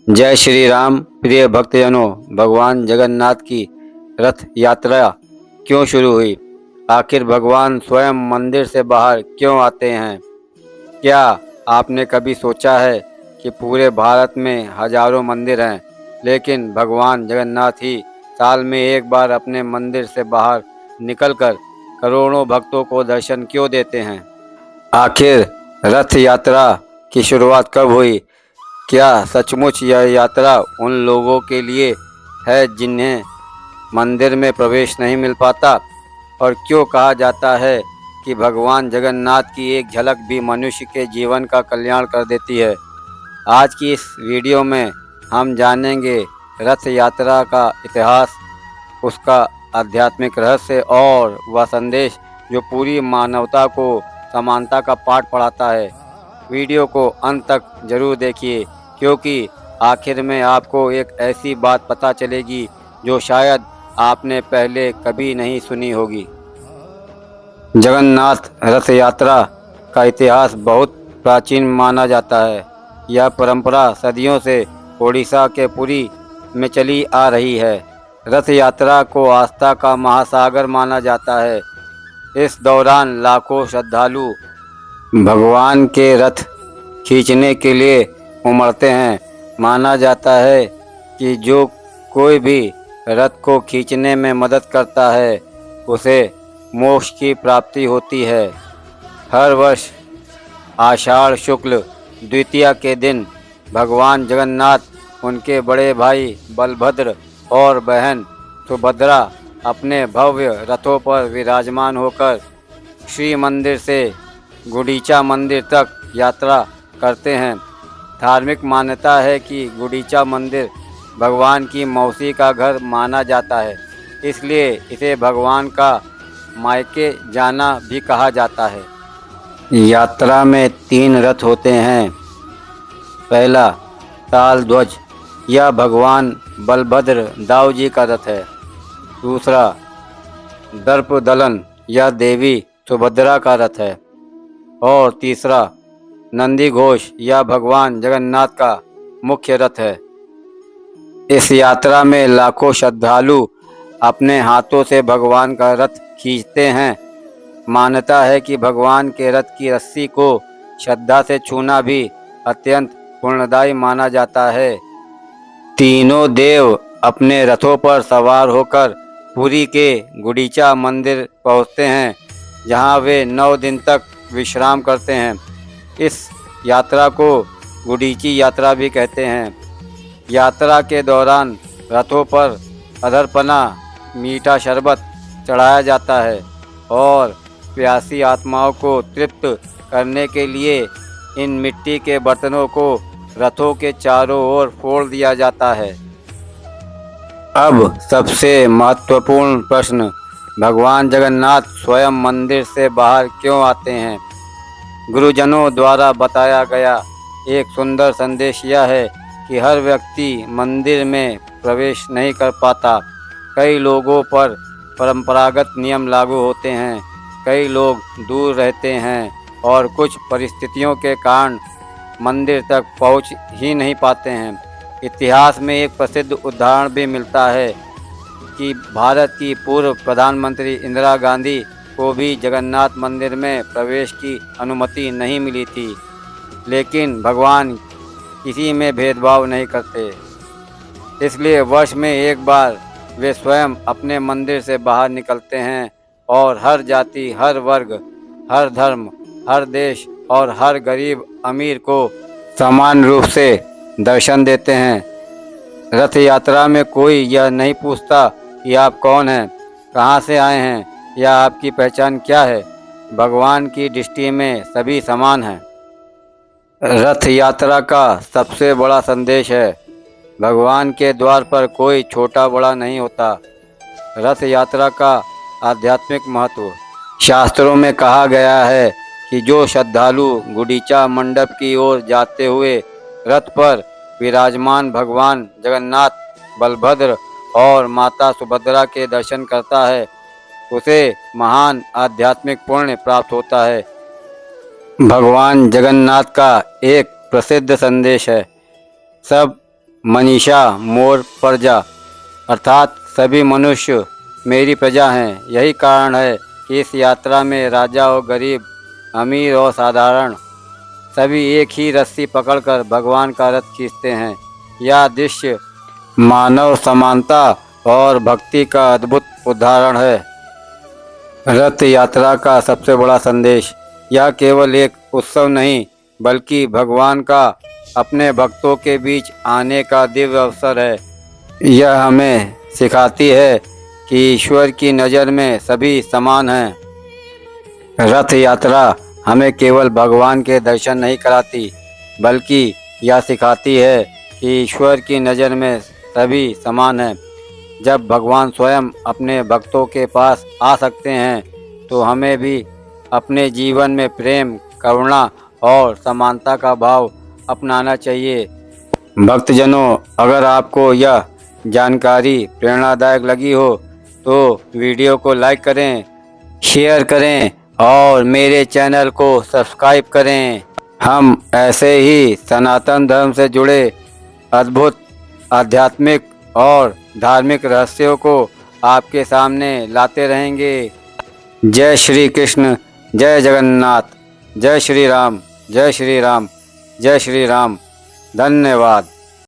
जय श्री राम। प्रिय भक्तजनों, भगवान जगन्नाथ की रथ यात्रा क्यों शुरू हुई? आखिर भगवान स्वयं मंदिर से बाहर क्यों आते हैं? क्या आपने कभी सोचा है कि पूरे भारत में हजारों मंदिर हैं, लेकिन भगवान जगन्नाथ ही साल में एक बार अपने मंदिर से बाहर निकलकर करोड़ों भक्तों को दर्शन क्यों देते हैं? आखिर रथ यात्रा की शुरुआत कब हुई? क्या सचमुच यह यात्रा उन लोगों के लिए है जिन्हें मंदिर में प्रवेश नहीं मिल पाता? और क्यों कहा जाता है कि भगवान जगन्नाथ की एक झलक भी मनुष्य के जीवन का कल्याण कर देती है? आज की इस वीडियो में हम जानेंगे रथ यात्रा का इतिहास, उसका आध्यात्मिक रहस्य और वह संदेश जो पूरी मानवता को समानता का पाठ पढ़ाता है। वीडियो को अंत तक जरूर देखिए, क्योंकि आखिर में आपको एक ऐसी बात पता चलेगी जो शायद आपने पहले कभी नहीं सुनी होगी। जगन्नाथ रथ यात्रा का इतिहास बहुत प्राचीन माना जाता है। यह परंपरा सदियों से ओडिशा के पुरी में चली आ रही है। रथ यात्रा को आस्था का महासागर माना जाता है। इस दौरान लाखों श्रद्धालु भगवान के रथ खींचने के लिए उमड़ते हैं। माना जाता है कि जो कोई भी रथ को खींचने में मदद करता है, उसे मोक्ष की प्राप्ति होती है। हर वर्ष आषाढ़ शुक्ल द्वितीया के दिन भगवान जगन्नाथ, उनके बड़े भाई बलभद्र और बहन सुभद्रा अपने भव्य रथों पर विराजमान होकर श्री मंदिर से गुंडीचा मंदिर तक यात्रा करते हैं। धार्मिक मान्यता है कि गुंडीचा मंदिर भगवान की मौसी का घर माना जाता है, इसलिए इसे भगवान का मायके जाना भी कहा जाता है। यात्रा में 3 रथ होते हैं। पहला ताल ध्वज, यह भगवान बलभद्र दाऊ जी का रथ है। दूसरा दर्प दलन, यह देवी सुभद्रा का रथ है। और तीसरा नंदी घोष, यह भगवान जगन्नाथ का मुख्य रथ है। इस यात्रा में लाखों श्रद्धालु अपने हाथों से भगवान का रथ खींचते हैं। मान्यता है कि भगवान के रथ की रस्सी को श्रद्धा से छूना भी अत्यंत पुण्यदायी माना जाता है। तीनों देव अपने रथों पर सवार होकर पुरी के गुंडीचा मंदिर पहुंचते हैं, जहां वे 9 दिन तक विश्राम करते हैं। इस यात्रा को गुंडीची यात्रा भी कहते हैं। यात्रा के दौरान रथों पर अधरपना, मीठा शरबत चढ़ाया जाता है और प्यासी आत्माओं को तृप्त करने के लिए इन मिट्टी के बर्तनों को रथों के चारों ओर फोड़ दिया जाता है। अब सबसे महत्वपूर्ण प्रश्न, भगवान जगन्नाथ स्वयं मंदिर से बाहर क्यों आते हैं? गुरुजनों द्वारा बताया गया एक सुंदर संदेश यह है कि हर व्यक्ति मंदिर में प्रवेश नहीं कर पाता। कई लोगों पर परंपरागत नियम लागू होते हैं, कई लोग दूर रहते हैं और कुछ परिस्थितियों के कारण मंदिर तक पहुंच ही नहीं पाते हैं। इतिहास में एक प्रसिद्ध उदाहरण भी मिलता है कि भारत की पूर्व प्रधानमंत्री इंदिरा गांधी को भी जगन्नाथ मंदिर में प्रवेश की अनुमति नहीं मिली थी, लेकिन भगवान किसी में भेदभाव नहीं करते। इसलिए वर्ष में एक बार वे स्वयं अपने मंदिर से बाहर निकलते हैं और हर जाति, हर वर्ग, हर धर्म, हर देश और हर गरीब अमीर को समान रूप से दर्शन देते हैं। रथ यात्रा में कोई यह नहीं पूछता कि आप कौन हैं, कहाँ से आए हैं या आपकी पहचान क्या है। भगवान की दृष्टि में सभी समान हैं। रथ यात्रा का सबसे बड़ा संदेश है, भगवान के द्वार पर कोई छोटा बड़ा नहीं होता। रथ यात्रा का आध्यात्मिक महत्व, शास्त्रों में कहा गया है कि जो श्रद्धालु गुंडीचा मंडप की ओर जाते हुए रथ पर विराजमान भगवान जगन्नाथ, बलभद्र और माता सुभद्रा के दर्शन करता है, उसे महान आध्यात्मिक पुण्य प्राप्त होता है। भगवान जगन्नाथ का एक प्रसिद्ध संदेश है, सब मनीषा मोर प्रजा, अर्थात सभी मनुष्य मेरी प्रजा हैं। यही कारण है कि इस यात्रा में राजा और गरीब, अमीर और साधारण सभी एक ही रस्सी पकड़कर भगवान का रथ खींचते हैं। यह दृश्य मानव समानता और भक्ति का अद्भुत उदाहरण है। रथ यात्रा का सबसे बड़ा संदेश, यह केवल एक उत्सव नहीं बल्कि भगवान का अपने भक्तों के बीच आने का दिव्य अवसर है। यह हमें सिखाती है कि ईश्वर की नज़र में सभी समान हैं। रथ यात्रा हमें केवल भगवान के दर्शन नहीं कराती बल्कि यह सिखाती है कि ईश्वर की नज़र में सभी समान हैं। जब भगवान स्वयं अपने भक्तों के पास आ सकते हैं तो हमें भी अपने जीवन में प्रेम, करुणा और समानता का भाव अपनाना चाहिए। भक्तजनों, अगर आपको यह जानकारी प्रेरणादायक लगी हो तो वीडियो को लाइक करें, शेयर करें और मेरे चैनल को सब्सक्राइब करें। हम ऐसे ही सनातन धर्म से जुड़े अद्भुत आध्यात्मिक और धार्मिक रहस्यों को आपके सामने लाते रहेंगे। जय श्री कृष्ण, जय जगन्नाथ, जय श्री राम, जय श्री राम, जय श्री राम। धन्यवाद।